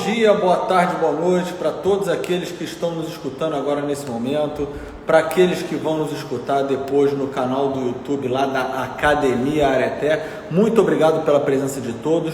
dia, boa tarde, boa noite para todos aqueles que estão nos escutando agora nesse momento, para aqueles que vão nos escutar depois no canal do YouTube lá da Academia Areté. Muito obrigado pela presença de todos.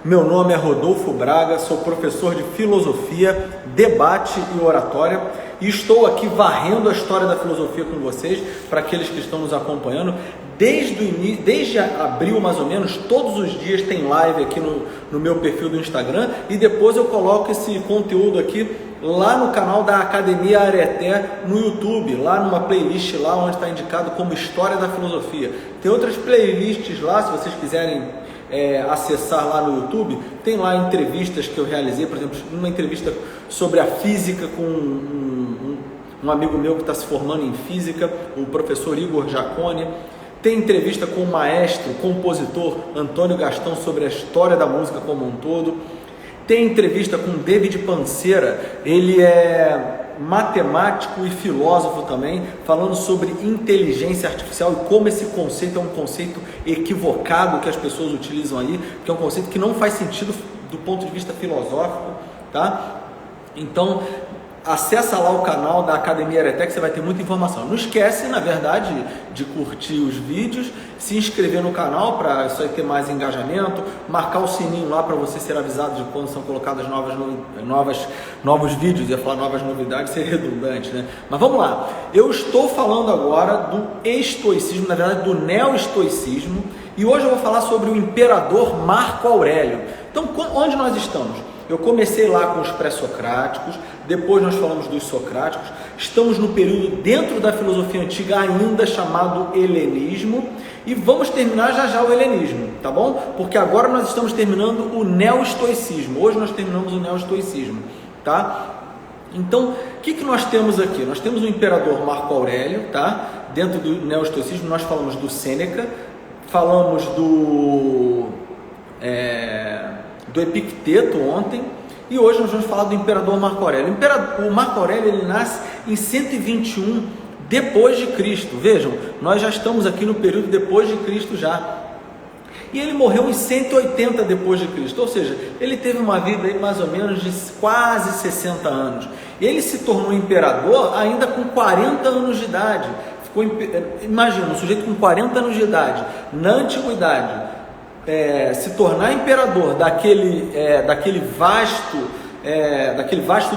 Meu nome é Rodolfo Braga, sou professor de filosofia, debate e oratória e estou aqui varrendo a história da filosofia com vocês, para aqueles que estão nos acompanhando. Desde abril mais ou menos, todos os dias tem live aqui no meu perfil do Instagram e depois eu coloco esse conteúdo aqui lá no canal da Academia Areté no YouTube, lá numa playlist lá onde está indicado como História da Filosofia. Tem outras playlists lá, se vocês quiserem acessar lá no YouTube, tem lá entrevistas que eu realizei, por exemplo, uma entrevista sobre a física com um amigo meu que está se formando em física, o professor Igor Jaconi. Tem entrevista com o maestro, compositor Antônio Gastão sobre a história da música como um todo. Tem entrevista com David Panseira, ele é matemático e filósofo também, falando sobre inteligência artificial e como esse conceito é um conceito equivocado que as pessoas utilizam aí, que é um conceito que não faz sentido do ponto de vista filosófico, tá? Então, acessa lá o canal da Academia Areté que você vai ter muita informação. Não esquece, na verdade, de curtir os vídeos, se inscrever no canal para isso aí ter mais engajamento, marcar o sininho lá para você ser avisado de quando são colocadas novos vídeos. Ia falar novas novidades, ser redundante, né? Mas vamos lá. Eu estou falando agora do estoicismo, na verdade do neo-estoicismo, e hoje eu vou falar sobre o imperador Marco Aurélio. Então, onde nós estamos? Eu comecei lá com os pré-socráticos, depois nós falamos dos socráticos, estamos no período dentro da filosofia antiga ainda chamado helenismo e vamos terminar já o helenismo, tá bom? Porque agora nós estamos terminando o neo-estoicismo, hoje nós terminamos o neo-estoicismo, tá? Então, o que nós temos aqui? Nós temos o imperador Marco Aurélio, tá? Dentro do neo-estoicismo nós falamos do Sêneca, falamos do Epicteto ontem, e hoje nós vamos falar do imperador Marco Aurélio. O Marco Aurélio ele nasce em 121 depois de Cristo. Vejam, nós já estamos aqui no período depois de Cristo já. E ele morreu em 180 depois de Cristo, ou seja, ele teve uma vida aí mais ou menos de quase 60 anos. Ele se tornou imperador ainda com 40 anos de idade. Imagina, um sujeito com 40 anos de idade, na antiguidade, se tornar imperador daquele vasto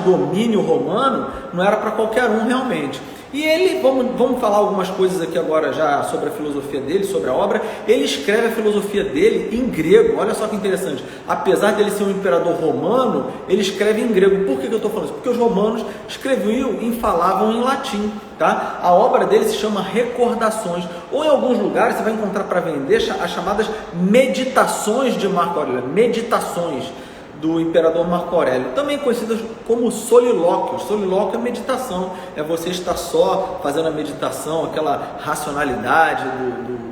domínio romano, não era para qualquer um realmente. E ele, vamos falar algumas coisas aqui agora já sobre a filosofia dele, sobre a obra. Ele escreve a filosofia dele em grego, olha só que interessante. Apesar dele ser um imperador romano, ele escreve em grego. Por que eu estou falando isso? Porque os romanos escreviam e falavam em latim, tá? A obra dele se chama Recordações, ou em alguns lugares você vai encontrar para vender as chamadas Meditações de Marco Aurélio, Meditações do imperador Marco Aurélio, também conhecidas como solilóquios. Solilóquio é meditação, é você estar só fazendo a meditação, aquela racionalidade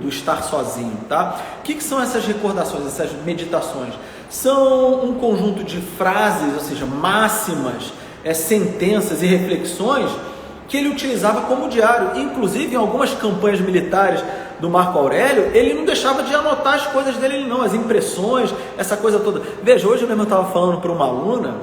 do estar sozinho, tá? O que são essas recordações, essas meditações? São um conjunto de frases, ou seja, máximas, sentenças e reflexões que ele utilizava como diário. Inclusive em algumas campanhas militares do Marco Aurélio, ele não deixava de anotar as coisas dele não, as impressões, essa coisa toda. Veja, hoje mesmo eu estava falando para uma aluna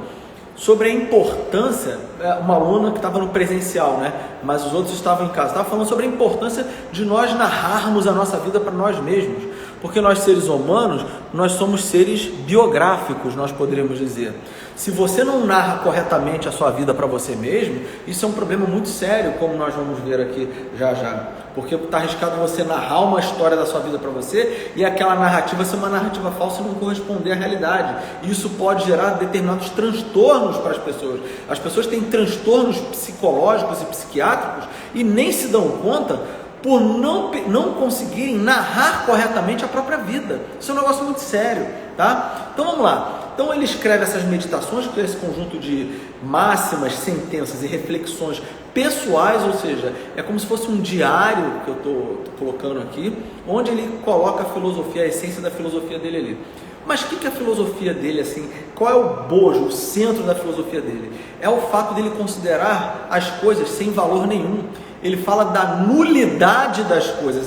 sobre a importância, uma aluna que estava no presencial, né? Mas os outros estavam em casa, estava falando sobre a importância de nós narrarmos a nossa vida para nós mesmos, porque nós seres humanos, nós somos seres biográficos, nós poderíamos dizer. Se você não narra corretamente a sua vida para você mesmo, isso é um problema muito sério, como nós vamos ver aqui já. Porque está arriscado você narrar uma história da sua vida para você e aquela narrativa ser uma narrativa falsa e não corresponder à realidade. E isso pode gerar determinados transtornos para as pessoas. As pessoas têm transtornos psicológicos e psiquiátricos e nem se dão conta por não conseguirem narrar corretamente a própria vida. Isso é um negócio muito sério, tá? Então vamos lá. Então ele escreve essas meditações, que é esse conjunto de máximas, sentenças e reflexões pessoais, ou seja, é como se fosse um diário que eu estou colocando aqui, onde ele coloca a filosofia, a essência da filosofia dele ali. Mas o que é a filosofia dele, assim? Qual é o bojo, o centro da filosofia dele? É o fato dele considerar as coisas sem valor nenhum. Ele fala da nulidade das coisas,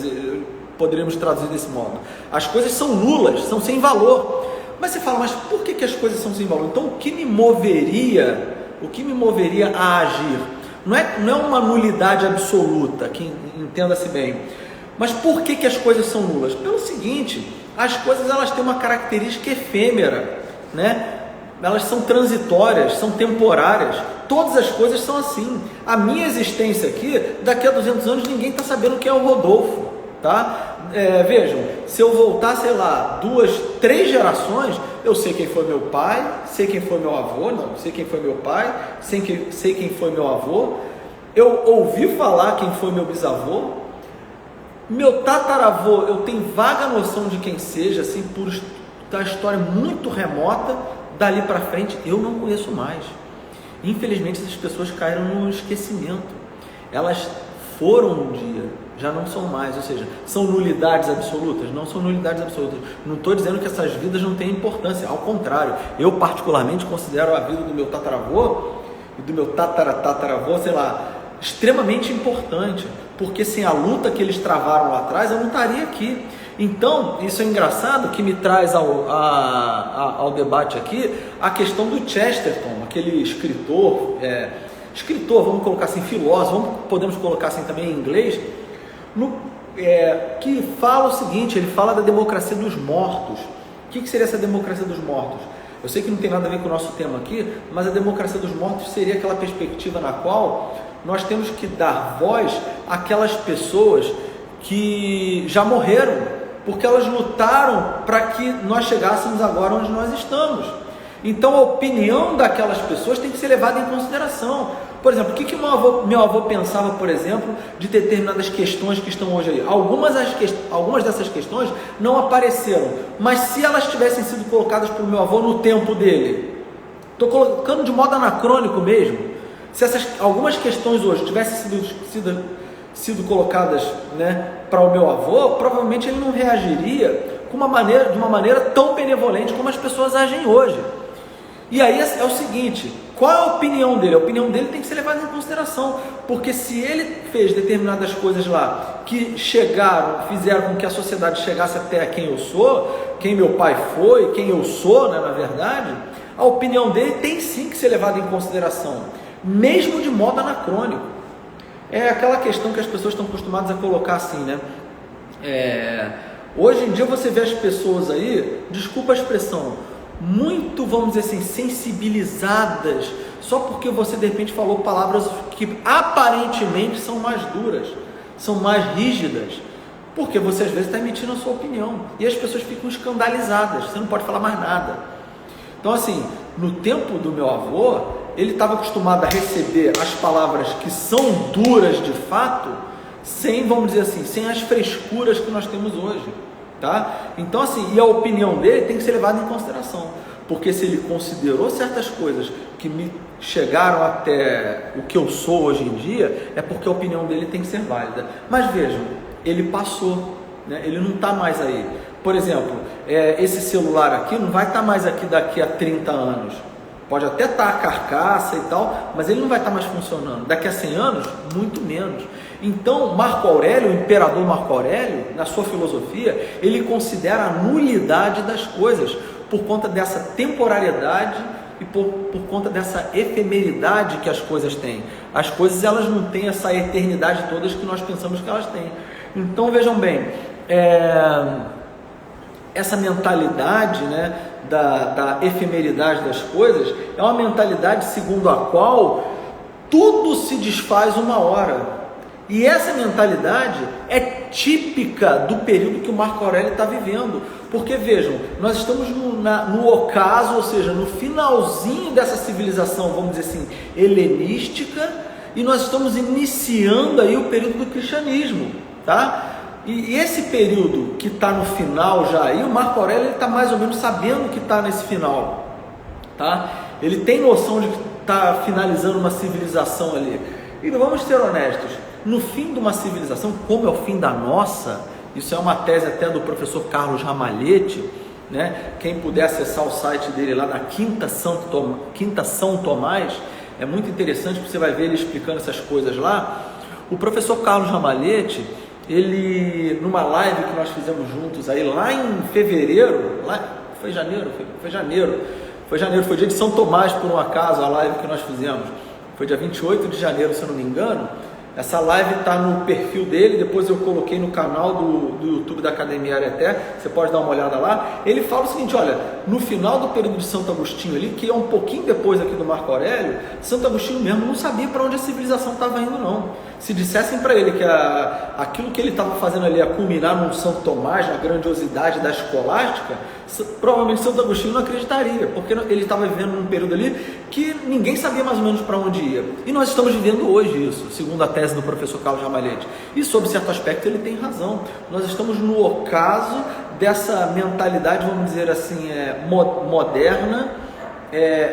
poderíamos traduzir desse modo. As coisas são nulas, são sem valor. Mas você fala, mas por que, que as coisas são sem valor? Então o que me moveria a agir? Não é uma nulidade absoluta, que entenda-se bem. Mas por que, que as coisas são nulas? Pelo seguinte, as coisas elas têm uma característica efêmera, né? Elas são transitórias, são temporárias. Todas as coisas são assim. A minha existência aqui, daqui a 200 anos, ninguém está sabendo quem é o Rodolfo, tá? Vejam, se eu voltar, sei lá, 2, 3 gerações, eu sei quem foi meu pai, sei quem foi meu avô, não, sei quem foi meu pai, sei quem foi meu avô, eu ouvi falar quem foi meu bisavô, meu tataravô, eu tenho vaga noção de quem seja, assim, por uma história muito remota. Dali para frente, eu não conheço mais. Infelizmente, essas pessoas caíram no esquecimento. Elas foram um dia, já não são mais. Ou seja, são nulidades absolutas? Não são nulidades absolutas. Não estou dizendo que essas vidas não têm importância. Ao contrário, eu particularmente considero a vida do meu tataravô e do meu tataravô, sei lá, extremamente importante. Porque sem a luta que eles travaram lá atrás, eu não estaria aqui. Então, isso é engraçado, que me traz ao debate aqui a questão do Chesterton, aquele escritor, vamos colocar assim, filósofo, podemos colocar assim também em inglês, que fala o seguinte, ele fala da democracia dos mortos. O que seria essa democracia dos mortos? Eu sei que não tem nada a ver com o nosso tema aqui, mas a democracia dos mortos seria aquela perspectiva na qual nós temos que dar voz àquelas pessoas que já morreram, porque elas lutaram para que nós chegássemos agora onde nós estamos. Então a opinião daquelas pessoas tem que ser levada em consideração. Por exemplo, o que meu avô pensava, por exemplo, de determinadas questões que estão hoje aí? Algumas dessas questões não apareceram, mas se elas tivessem sido colocadas pelo meu avô no tempo dele, estou colocando de modo anacrônico mesmo, se algumas questões hoje tivessem sido colocadas, né, para o meu avô, provavelmente ele não reagiria de uma maneira tão benevolente como as pessoas agem hoje. E aí é o seguinte, qual é a opinião dele? A opinião dele tem que ser levada em consideração, porque se ele fez determinadas coisas lá que fizeram com que a sociedade chegasse até quem eu sou, quem meu pai foi, quem eu sou, né, na verdade, a opinião dele tem sim que ser levada em consideração, mesmo de modo anacrônico. É aquela questão que as pessoas estão acostumadas a colocar assim, né? Hoje em dia você vê as pessoas aí, desculpa a expressão, muito, vamos dizer assim, sensibilizadas, só porque você de repente falou palavras que aparentemente são mais duras, são mais rígidas, porque você às vezes está emitindo a sua opinião, e as pessoas ficam escandalizadas, você não pode falar mais nada. Então assim, no tempo do meu avô, ele estava acostumado a receber as palavras que são duras de fato, sem, vamos dizer assim, sem as frescuras que nós temos hoje, tá? Então assim, e a opinião dele tem que ser levada em consideração, porque se ele considerou certas coisas que me chegaram até o que eu sou hoje em dia, é porque a opinião dele tem que ser válida. Mas vejam, ele passou, né? Ele não está mais aí. Por exemplo, esse celular aqui não vai estar mais aqui daqui a 30 anos. Pode até estar a carcaça e tal, mas ele não vai estar mais funcionando. Daqui a 100 anos, muito menos. Então, Marco Aurélio, o imperador Marco Aurélio, na sua filosofia, ele considera a nulidade das coisas, por conta dessa temporariedade e por conta dessa efemeridade que as coisas têm. As coisas, elas não têm essa eternidade toda que nós pensamos que elas têm. Então, vejam bem, essa mentalidade, né, da efemeridade das coisas é uma mentalidade segundo a qual tudo se desfaz uma hora. E essa mentalidade é típica do período que o Marco Aurélio está vivendo. Porque vejam, nós estamos no ocaso, ou seja, no finalzinho dessa civilização, vamos dizer assim, helenística, e nós estamos iniciando aí o período do cristianismo, tá? E esse período que está no final já aí, o Marco Aurélio está mais ou menos sabendo que está nesse final, tá? Ele tem noção de que está finalizando uma civilização ali. E vamos ser honestos, no fim de uma civilização, como é o fim da nossa, isso é uma tese até do professor Carlos Ramalhete, né? Quem puder acessar o site dele lá na Quinta São Tomás, é muito interessante, porque você vai ver ele explicando essas coisas lá. O professor Carlos Ramalhete, ele, numa live que nós fizemos juntos aí lá em fevereiro, Foi janeiro? Foi janeiro. Foi janeiro, foi dia de São Tomás, por um acaso, a live que nós fizemos. Foi dia 28 de janeiro, se eu não me engano. Essa live está no perfil dele, depois eu coloquei no canal do YouTube da Academia Areté, você pode dar uma olhada lá. Ele fala o seguinte, olha, no final do período de Santo Agostinho ali, que é um pouquinho depois aqui do Marco Aurélio, Santo Agostinho mesmo não sabia para onde a civilização estava indo não. Se dissessem para ele que aquilo que ele estava fazendo ali ia culminar num São Tomás, na grandiosidade da escolástica, provavelmente Santo Agostinho não acreditaria, porque ele estava vivendo num período ali que ninguém sabia mais ou menos para onde ia. E nós estamos vivendo hoje isso, segundo a tese do professor Carlos Ramalhete. E sob certo aspecto ele tem razão. Nós estamos no ocaso dessa mentalidade, vamos dizer assim, moderna.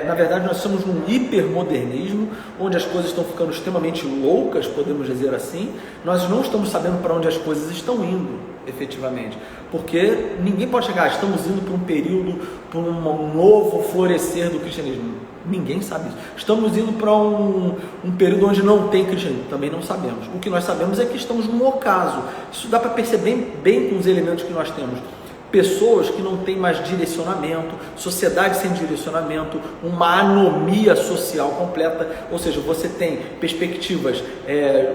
Na verdade nós estamos num hipermodernismo, onde as coisas estão ficando extremamente loucas, podemos dizer assim. Nós não estamos sabendo para onde as coisas estão indo, efetivamente, porque ninguém pode chegar, estamos indo para um período, para um novo florescer do cristianismo. Ninguém sabe isso. Estamos indo para um período onde não tem cristianismo. Também não sabemos. O que nós sabemos é que estamos num ocaso. Isso dá para perceber bem com os elementos que nós temos. Pessoas que não têm mais direcionamento, sociedade sem direcionamento, uma anomia social completa, ou seja, você tem perspectivas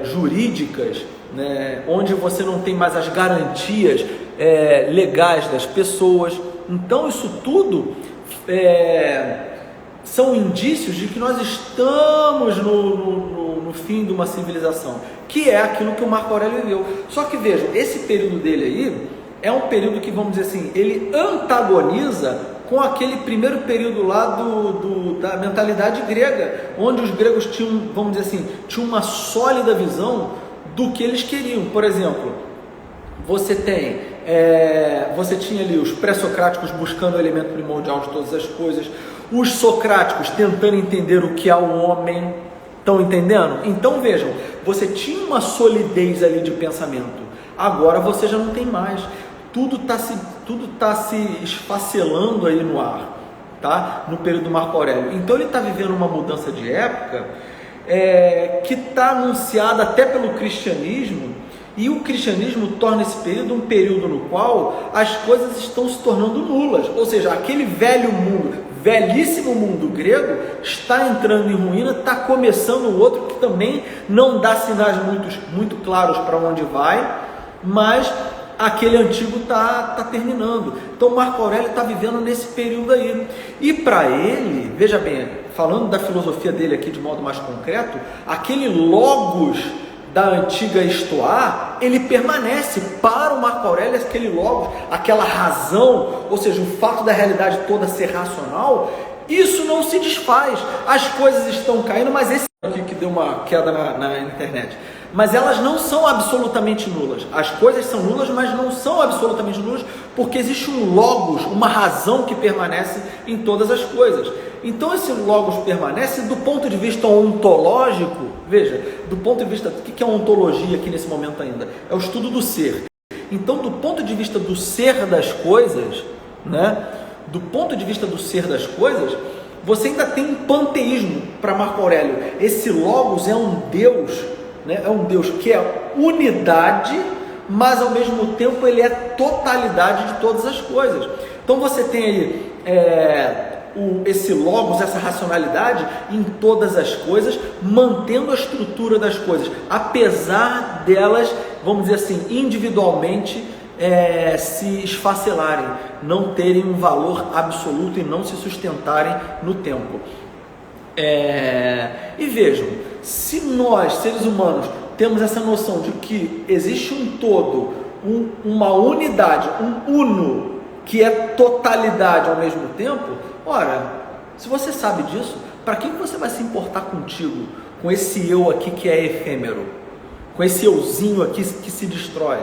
jurídicas, né, onde você não tem mais as garantias legais das pessoas. Então isso tudo são indícios de que nós estamos no fim de uma civilização, que é aquilo que o Marco Aurélio viveu. Só que vejam, esse período dele aí é um período que, vamos dizer assim, ele antagoniza com aquele primeiro período lá da mentalidade grega, onde os gregos tinham, vamos dizer assim, tinham uma sólida visão do que eles queriam. Por exemplo, você tinha ali os pré-socráticos buscando o elemento primordial de todas as coisas, os socráticos tentando entender o que é o homem. Estão entendendo? Então vejam, você tinha uma solidez ali de pensamento, agora você já não tem mais. Tudo tá se esfacelando aí no ar, tá? No período do Marco Aurélio. Então ele está vivendo uma mudança de época que está anunciada até pelo cristianismo, e o cristianismo torna esse período um período no qual as coisas estão se tornando nulas, ou seja, aquele velhíssimo mundo grego está entrando em ruína, está começando um outro que também não dá sinais muito claros para onde vai, mas aquele antigo está terminando. Então Marco Aurélio está vivendo nesse período aí, e para ele, veja bem, falando da filosofia dele aqui de modo mais concreto, aquele logos da antiga Estoá, ele permanece para o Marco Aurélio, aquele logos, aquela razão, ou seja, o fato da realidade toda ser racional, isso não se desfaz. As coisas estão caindo, mas esse aqui que deu uma queda na internet, mas elas não são absolutamente nulas. As coisas são nulas, mas não são absolutamente nulas, porque existe um logos, uma razão que permanece em todas as coisas. Então esse logos permanece do ponto de vista ontológico. Veja, do ponto de vista, o que é ontologia aqui nesse momento ainda? É o estudo do ser. Então, do ponto de vista do ser das coisas, né? Do ponto de vista do ser das coisas, você ainda tem um panteísmo para Marco Aurélio. Esse logos é um Deus, né? É um Deus que é unidade, mas ao mesmo tempo ele é totalidade de todas as coisas. Então você tem aí esse logos, essa racionalidade em todas as coisas, mantendo a estrutura das coisas, apesar delas, vamos dizer assim, individualmente se esfacelarem, não terem um valor absoluto e não se sustentarem no tempo. E vejam, se nós, seres humanos, temos essa noção de que existe um todo, uma unidade, um uno, que é totalidade ao mesmo tempo, ora, se você sabe disso, para que você vai se importar contigo, com esse eu aqui que é efêmero, com esse euzinho aqui que se destrói,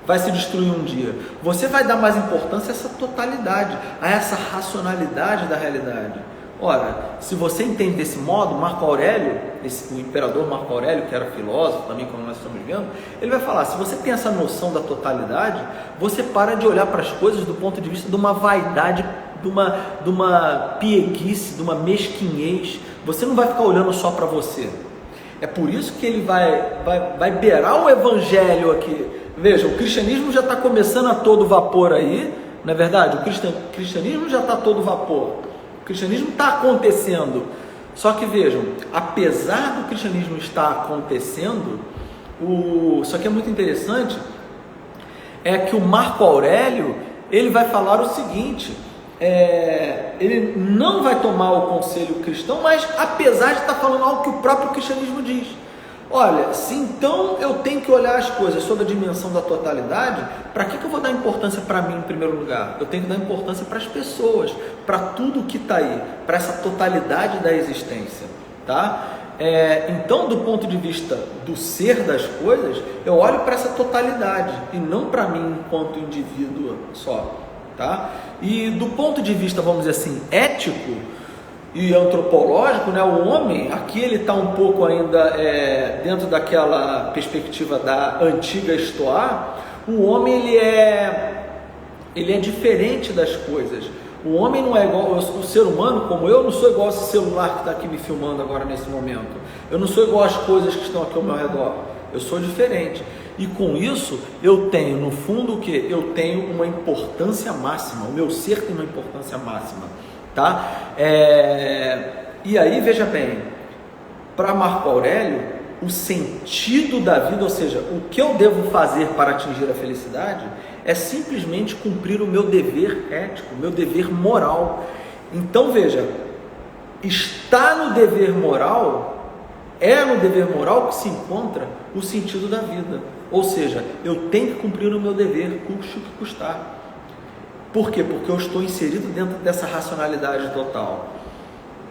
vai se destruir um dia? Você vai dar mais importância a essa totalidade, a essa racionalidade da realidade. Ora, se você entende desse modo, Marco Aurélio, o imperador Marco Aurélio, que era filósofo também, como nós estamos vendo, ele vai falar, se você tem essa noção da totalidade, você para de olhar para as coisas do ponto de vista de uma vaidade, de uma pieguice, de uma mesquinhez. Você não vai ficar olhando só para você. É por isso que ele vai beirar o evangelho aqui. Veja, o cristianismo já está começando a todo vapor aí, Não é verdade? O cristianismo já está todo vapor. O cristianismo está acontecendo. Só que vejam, apesar do cristianismo estar acontecendo, só que é muito interessante, é que o Marco Aurélio, ele vai falar o seguinte, ele não vai tomar o conselho cristão, mas apesar de estar falando algo que o próprio cristianismo diz. Olha, se então eu tenho que olhar as coisas sob a dimensão da totalidade, para que eu vou dar importância para mim em primeiro lugar? Eu tenho que dar importância para as pessoas, para tudo que está aí, para essa totalidade da existência, tá? Então, do ponto de vista do ser das coisas, eu olho para essa totalidade e não para mim enquanto indivíduo só, tá? E do ponto de vista, vamos dizer assim, ético e antropológico, né, o homem, aqui ele está um pouco ainda dentro daquela perspectiva da antiga Estoá. O homem ele é diferente das coisas. O homem não é igual, o ser humano como eu não sou igual a esse celular que está aqui me filmando agora nesse momento. Eu não sou igual às coisas que estão aqui ao meu redor. Eu sou diferente. E com isso eu tenho, no fundo, o que? Eu tenho uma importância máxima. O meu ser tem uma importância máxima. Tá? E aí, veja bem, para Marco Aurélio, o sentido da vida, ou seja, o que eu devo fazer para atingir a felicidade, é simplesmente cumprir o meu dever ético, o meu dever moral. Então veja, está no dever moral, é no dever moral que se encontra o sentido da vida. Ou seja, eu tenho que cumprir o meu dever, custe o que custar. Por quê? Porque eu estou inserido dentro dessa racionalidade total,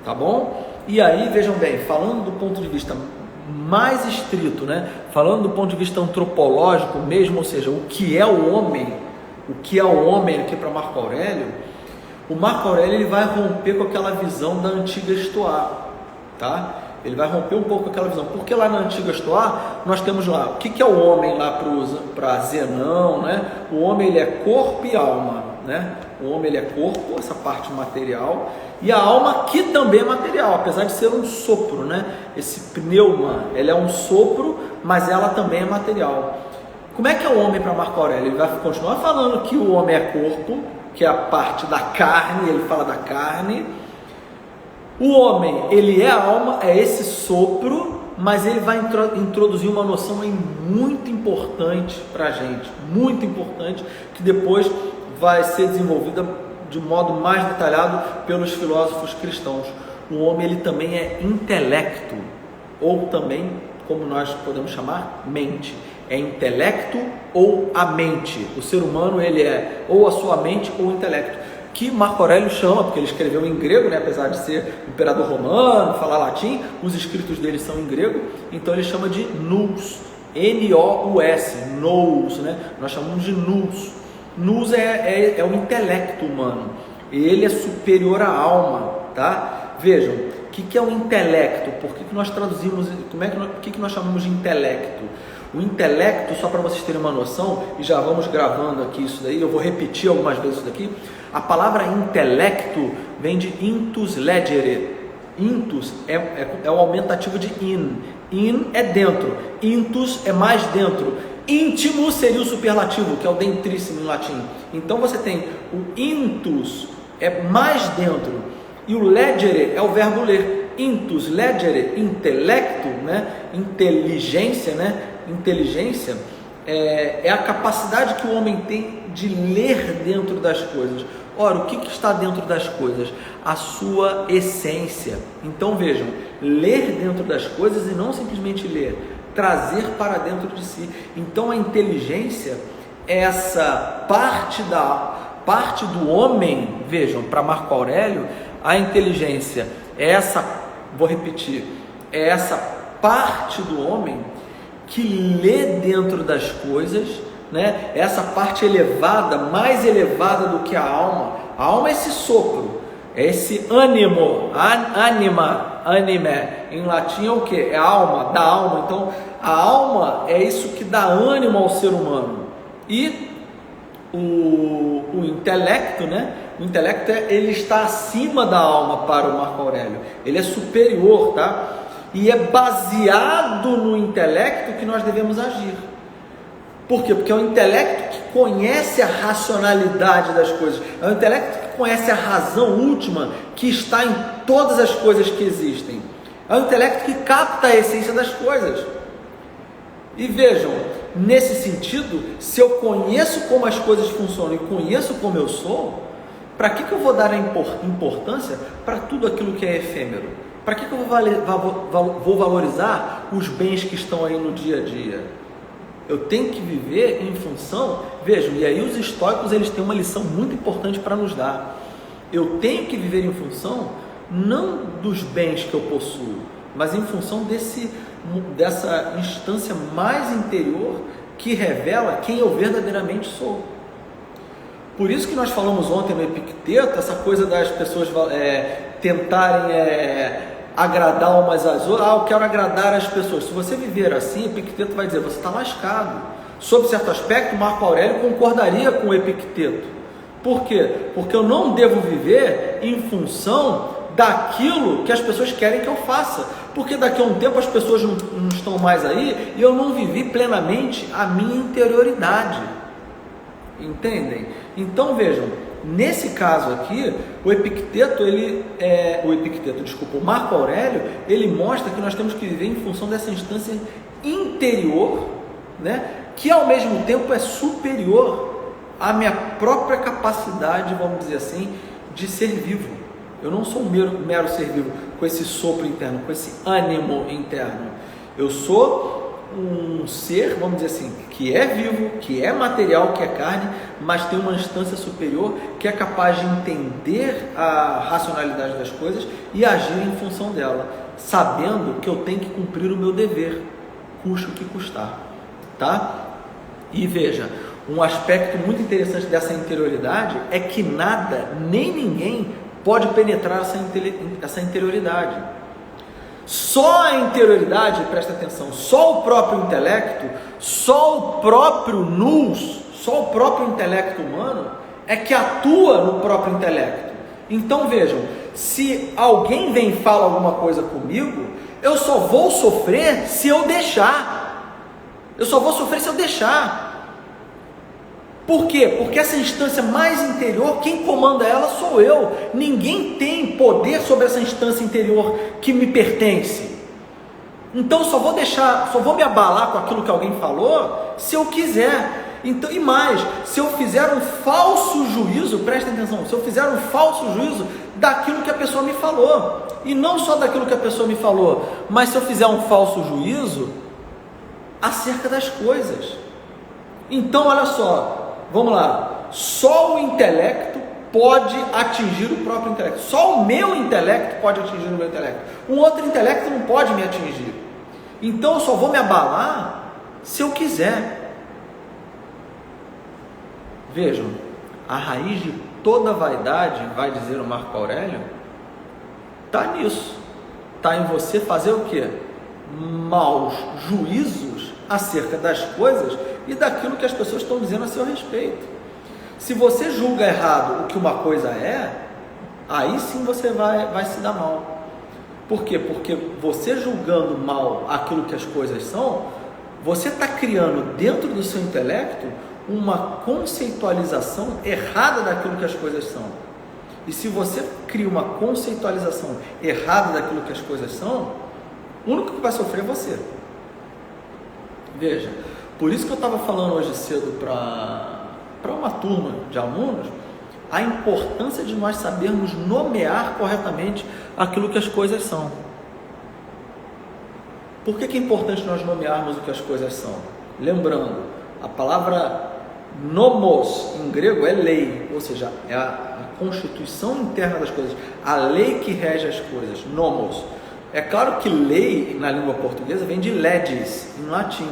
tá bom? E aí, vejam bem, falando do ponto de vista mais estrito, né? Falando do ponto de vista antropológico mesmo, ou seja, o que é o homem aqui para Marco Aurélio, o Marco Aurélio ele vai romper com aquela visão da antiga Estoá, tá? Ele vai romper um pouco com aquela visão, porque lá na antiga Estoá, nós temos lá, o que é o homem lá para Zenão, né? O homem ele é corpo e alma, né? O homem ele é corpo, essa parte material, e a alma que também é material, apesar de ser um sopro, né? Esse pneuma, ele é um sopro, mas ela também é material. Como é que é o homem para Marco Aurélio? Ele vai continuar falando que o homem é corpo, que é a parte da carne, ele fala da carne. O homem, ele é alma, é esse sopro, mas ele vai introduzir uma noção aí muito importante para a gente, muito importante, que depois vai ser desenvolvida de modo mais detalhado pelos filósofos cristãos. O homem ele também é intelecto, ou também, como nós podemos chamar, mente. É intelecto ou a mente. O ser humano ele é ou a sua mente ou o intelecto, que Marco Aurélio chama, porque ele escreveu em grego, né? Apesar de ser imperador romano, falar latim, os escritos dele são em grego, então ele chama de nous, N-O-U-S, nous, né? Nós chamamos de nous. Nous é o intelecto humano, ele é superior à alma, tá? Vejam, o que é o intelecto? Por que nós traduzimos, o que nós chamamos de intelecto? O intelecto, só para vocês terem uma noção, e já vamos gravando aqui isso daí, eu vou repetir algumas vezes isso daqui. A palavra intelecto vem de intus legere. Intus é o aumentativo de in. In é dentro, intus é mais dentro. Íntimo seria o superlativo, que é o dentríssimo em latim. Então você tem o intus, é mais dentro, e o legere é o verbo ler. Intus legere, intelecto, né? Inteligência, né? Inteligência é a capacidade que o homem tem de ler dentro das coisas. Ora, o que está dentro das coisas? A sua essência. Então vejam, ler dentro das coisas e não simplesmente ler, trazer para dentro de si. Então a inteligência é essa parte do homem. Vejam, para Marco Aurélio, a inteligência é essa, vou repetir, é essa parte do homem que lê dentro das coisas, né? Essa parte elevada, mais elevada do que a alma. A alma é esse sopro, é esse ânimo, anime, em latim é o que? É a alma, da alma. Então a alma é isso que dá ânimo ao ser humano. E o intelecto, né? O intelecto ele está acima da alma para o Marco Aurélio, ele é superior, tá? E é baseado no intelecto que nós devemos agir. Por quê? Porque é o intelecto que conhece a racionalidade das coisas, é o intelecto que conhece a razão última que está em todas as coisas que existem, é o intelecto que capta a essência das coisas. E vejam, nesse sentido, se eu conheço como as coisas funcionam e conheço como eu sou, para que eu vou dar a importância para tudo aquilo que é efêmero? Para que eu vou valorizar os bens que estão aí no dia a dia? Eu tenho que viver em função, vejam, e aí os estoicos eles têm uma lição muito importante para nos dar. Eu tenho que viver em função não dos bens que eu possuo, mas em função dessa instância mais interior que revela quem eu verdadeiramente sou. Por isso que nós falamos ontem no Epicteto, essa coisa das pessoas tentarem agradar umas às outras. Eu quero agradar as pessoas. Se você viver assim, Epicteto vai dizer, você está lascado. Sob certo aspecto, Marco Aurélio concordaria com o Epicteto. Por quê? Porque eu não devo viver em função daquilo que as pessoas querem que eu faça. Porque daqui a um tempo as pessoas não estão mais aí e eu não vivi plenamente a minha interioridade. Entendem? Então vejam, nesse caso aqui, o Marco Aurélio, ele mostra que nós temos que viver em função dessa instância interior, né, que ao mesmo tempo é superior à minha própria capacidade, vamos dizer assim, de ser vivo. Eu não sou um mero ser vivo com esse sopro interno, com esse ânimo interno. Eu sou um ser, vamos dizer assim, que é vivo, que é material, que é carne, mas tem uma instância superior que é capaz de entender a racionalidade das coisas e agir em função dela, sabendo que eu tenho que cumprir o meu dever, custe o que custar, tá? E veja, um aspecto muito interessante dessa interioridade é que nada, nem ninguém pode penetrar essa interioridade. Só a interioridade, presta atenção, só o próprio intelecto, só o próprio nous, só o próprio intelecto humano é que atua no próprio intelecto. Então vejam, se alguém vem e fala alguma coisa comigo, eu só vou sofrer se eu deixar. Eu só vou sofrer se eu deixar. Por quê? Porque essa instância mais interior, quem comanda ela sou eu. Ninguém tem poder sobre essa instância interior que me pertence. Então só vou me abalar com aquilo que alguém falou se eu quiser. Então, e mais, se eu fizer um falso juízo, prestem atenção, se eu fizer um falso juízo daquilo que a pessoa me falou, e não só daquilo que a pessoa me falou, mas se eu fizer um falso juízo acerca das coisas. Então olha só, vamos lá, só o intelecto pode atingir o próprio intelecto, só o meu intelecto pode atingir o meu intelecto, um outro intelecto não pode me atingir. Então eu só vou me abalar se eu quiser. Vejam, a raiz de toda vaidade, vai dizer o Marco Aurélio, está nisso, está em você fazer o quê? Maus juízos acerca das coisas e daquilo que as pessoas estão dizendo a seu respeito. Se você julga errado o que uma coisa é, aí sim você vai se dar mal. Por quê? Porque você julgando mal aquilo que as coisas são, você está criando dentro do seu intelecto uma conceitualização errada daquilo que as coisas são. E se você cria uma conceitualização errada daquilo que as coisas são, o único que vai sofrer é você. Veja, por isso que eu estava falando hoje cedo para uma turma de alunos, a importância de nós sabermos nomear corretamente aquilo que as coisas são. Por que é importante nós nomearmos o que as coisas são? Lembrando, a palavra nomos em grego é lei, ou seja, é a constituição interna das coisas, a lei que rege as coisas, nomos. É claro que lei na língua portuguesa vem de legis, em latim.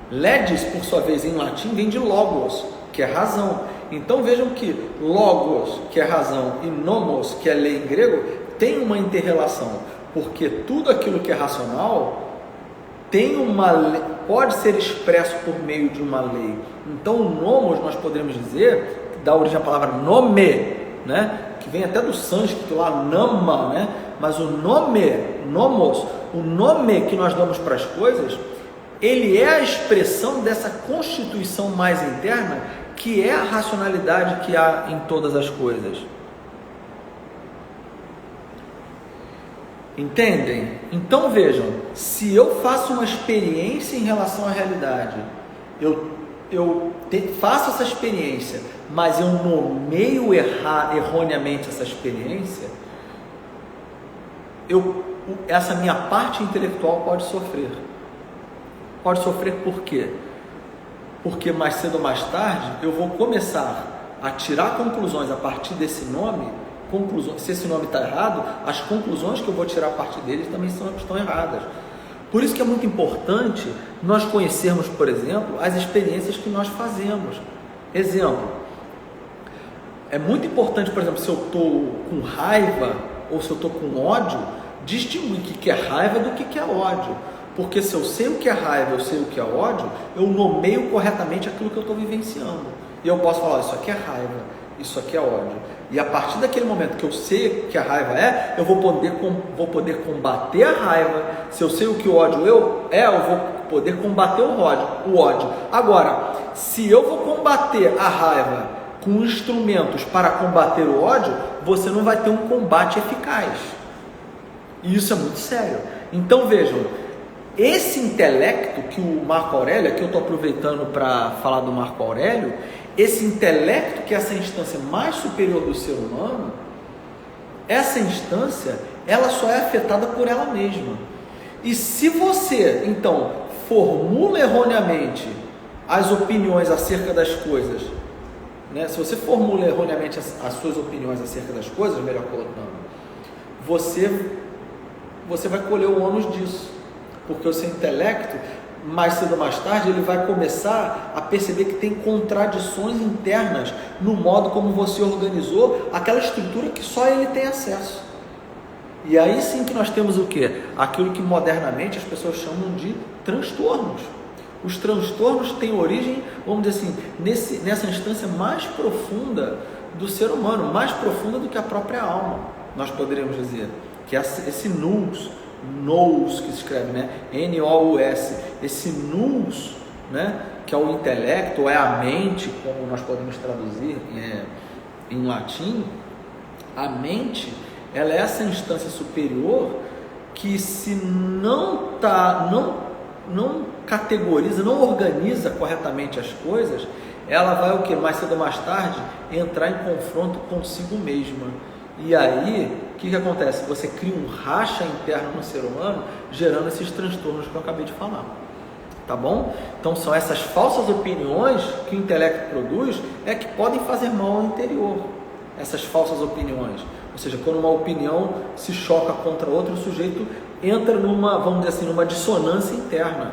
Legis, por sua vez, em latim vem de logos, que é razão. Então vejam que logos, que é razão, e nomos, que é lei em grego, tem uma inter-relação, porque tudo aquilo que é racional tem uma lei, pode ser expresso por meio de uma lei. Então o nomos, nós poderíamos dizer, que dá origem à palavra nome, né? Que vem até do sânscrito lá, nama, né? Mas o nome, nomos, o nome que nós damos para as coisas ele é a expressão dessa constituição mais interna, que é a racionalidade que há em todas as coisas. Entendem? Então vejam, se eu faço uma experiência em relação à realidade, faço essa experiência, mas eu nomeio erroneamente essa experiência, essa minha parte intelectual pode sofrer. Pode sofrer por quê? Porque mais cedo ou mais tarde eu vou começar a tirar conclusões a partir desse nome. Se esse nome está errado, as conclusões que eu vou tirar a partir dele também estão erradas. Por isso que é muito importante nós conhecermos, por exemplo, as experiências que nós fazemos. Exemplo, é muito importante, por exemplo, se eu estou com raiva ou se eu estou com ódio, distinguir o que é raiva do que é ódio. Porque se eu sei o que é raiva, eu sei o que é ódio, eu nomeio corretamente aquilo que eu estou vivenciando. E eu posso falar, isso aqui é raiva, isso aqui é ódio. E a partir daquele momento que eu sei o que a raiva é, eu vou poder combater a raiva. Se eu sei o que o ódio eu vou poder combater o ódio. Agora, se eu vou combater a raiva com instrumentos para combater o ódio, você não vai ter um combate eficaz. E isso é muito sério. Então vejam, esse intelecto que o Marco Aurélio, aqui eu estou aproveitando para falar do Marco Aurélio, esse intelecto que é essa instância mais superior do ser humano, essa instância, ela só é afetada por ela mesma. E se você, então, formula erroneamente as opiniões acerca das coisas, né? Se você formula erroneamente as suas opiniões acerca das coisas, melhor colocando, você vai colher o ônus disso, porque o seu intelecto, mais cedo ou mais tarde, ele vai começar a perceber que tem contradições internas no modo como você organizou aquela estrutura que só ele tem acesso. E aí sim que nós temos o quê? Aquilo que modernamente as pessoas chamam de transtornos. Os transtornos têm origem, vamos dizer assim, nessa instância mais profunda do ser humano, mais profunda do que a própria alma, nós poderíamos dizer, que é esse nous que se escreve, né? N-O-U-S, esse nous, né? Que é o intelecto, ou é a mente, como nós podemos traduzir em latim. A mente, ela é essa instância superior que, se não categoriza, não organiza corretamente as coisas, ela vai o que? Mais cedo ou mais tarde, entrar em confronto consigo mesma. E aí, o que acontece? Você cria um racha interno no ser humano, gerando esses transtornos que eu acabei de falar. Tá bom? Então, são essas falsas opiniões que o intelecto produz, que podem fazer mal ao interior. Essas falsas opiniões. Ou seja, quando uma opinião se choca contra outra, o sujeito entra numa, vamos dizer assim, numa dissonância interna.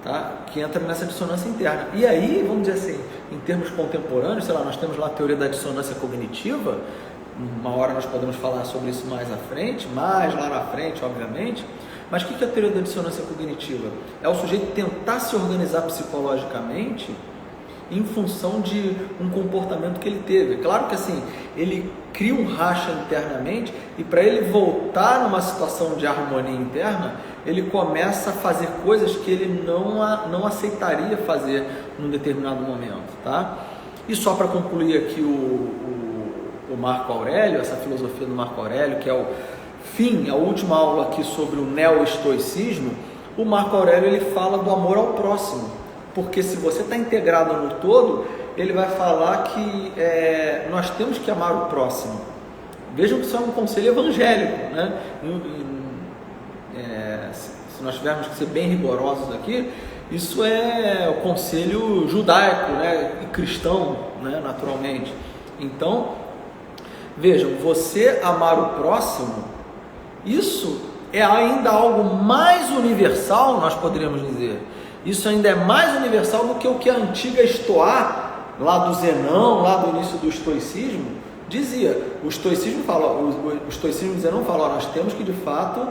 Tá? Que entra nessa dissonância interna. E aí, vamos dizer assim, em termos contemporâneos, sei lá, nós temos lá a teoria da dissonância cognitiva. Uma hora nós podemos falar sobre isso mais lá na frente, obviamente. Mas o que é a teoria da dissonância cognitiva? É o sujeito tentar se organizar psicologicamente em função de um comportamento que ele teve. Claro que assim, ele cria um racha internamente e para ele voltar numa situação de harmonia interna, ele começa a fazer coisas que ele não aceitaria fazer num determinado momento, tá? E só para concluir aqui o Marco Aurélio, essa filosofia do Marco Aurélio, que é a última aula aqui sobre o neo-estoicismo, o Marco Aurélio ele fala do amor ao próximo, porque se você está integrado no todo, ele vai falar que nós temos que amar o próximo. Vejam que isso é um conselho evangélico, né? Se nós tivermos que ser bem rigorosos aqui, isso é o conselho judaico, né? E cristão, né? Naturalmente. Então, vejam, você amar o próximo, isso é ainda algo mais universal, nós poderíamos dizer. Isso ainda é mais universal do que o que a antiga Estoá, lá do Zenão, lá do início do estoicismo, dizia. O estoicismo Zenão fala, nós temos que de fato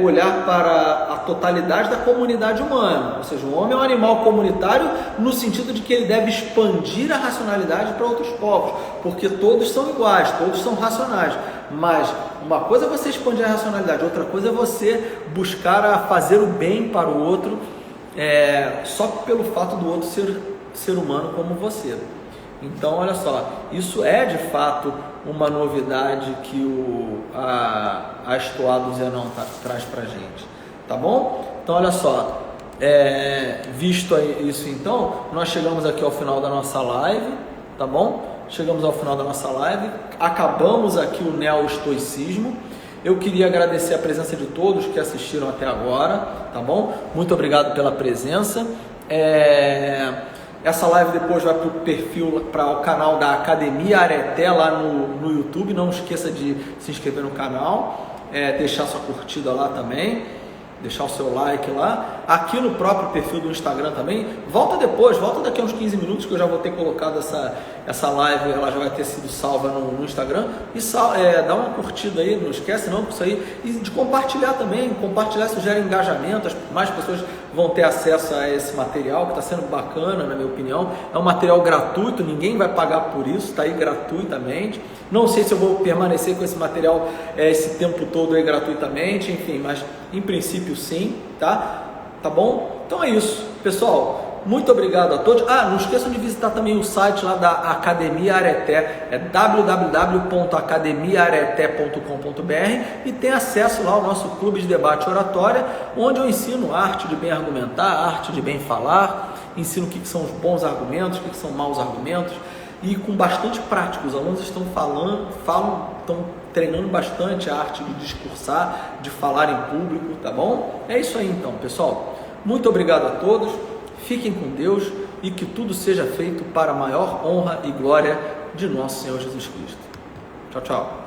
olhar para a totalidade da comunidade humana, ou seja, o homem é um animal comunitário no sentido de que ele deve expandir a racionalidade para outros povos, porque todos são iguais, todos são racionais, mas Uma coisa é você expandir a racionalidade, outra coisa é você buscar a fazer o bem para o outro, só pelo fato do outro ser humano como você. Então, olha só, isso é de fato uma novidade que a Estoá do Zenão traz para a gente, tá bom? Então, olha só, visto isso, então, nós chegamos aqui ao final da nossa live, tá bom? Chegamos ao final da nossa live, acabamos aqui o neoestoicismo. Eu queria agradecer a presença de todos que assistiram até agora, tá bom? Muito obrigado pela presença. Essa live depois vai para o perfil, para o canal da Academia Areté lá no YouTube. Não esqueça de se inscrever no canal, deixar sua curtida lá também, deixar o seu like lá. Aqui no próprio perfil do Instagram também. Volta daqui a uns 15 minutos que eu já vou ter colocado essa live, ela já vai ter sido salva no Instagram. E dá uma curtida aí, não esquece não, isso aí. E de compartilhar também, compartilhar isso gera engajamento, mais pessoas vão ter acesso a esse material, que está sendo bacana, na minha opinião. É um material gratuito, ninguém vai pagar por isso, está aí gratuitamente. Não sei se eu vou permanecer com esse material esse tempo todo aí gratuitamente, enfim, mas em princípio sim, tá? Tá bom? Então é isso, pessoal. Muito obrigado a todos. Não esqueçam de visitar também o site lá da Academia Areté, www.academiaareté.com.br, e tem acesso lá ao nosso clube de debate oratória, onde eu ensino a arte de bem argumentar, a arte de bem falar, ensino o que são os bons argumentos, o que são maus argumentos, e com bastante prática. Os alunos estão estão treinando bastante a arte de discursar, de falar em público, tá bom? É isso aí então, pessoal. Muito obrigado a todos. Fiquem com Deus e que tudo seja feito para a maior honra e glória de nosso Senhor Jesus Cristo. Tchau, tchau.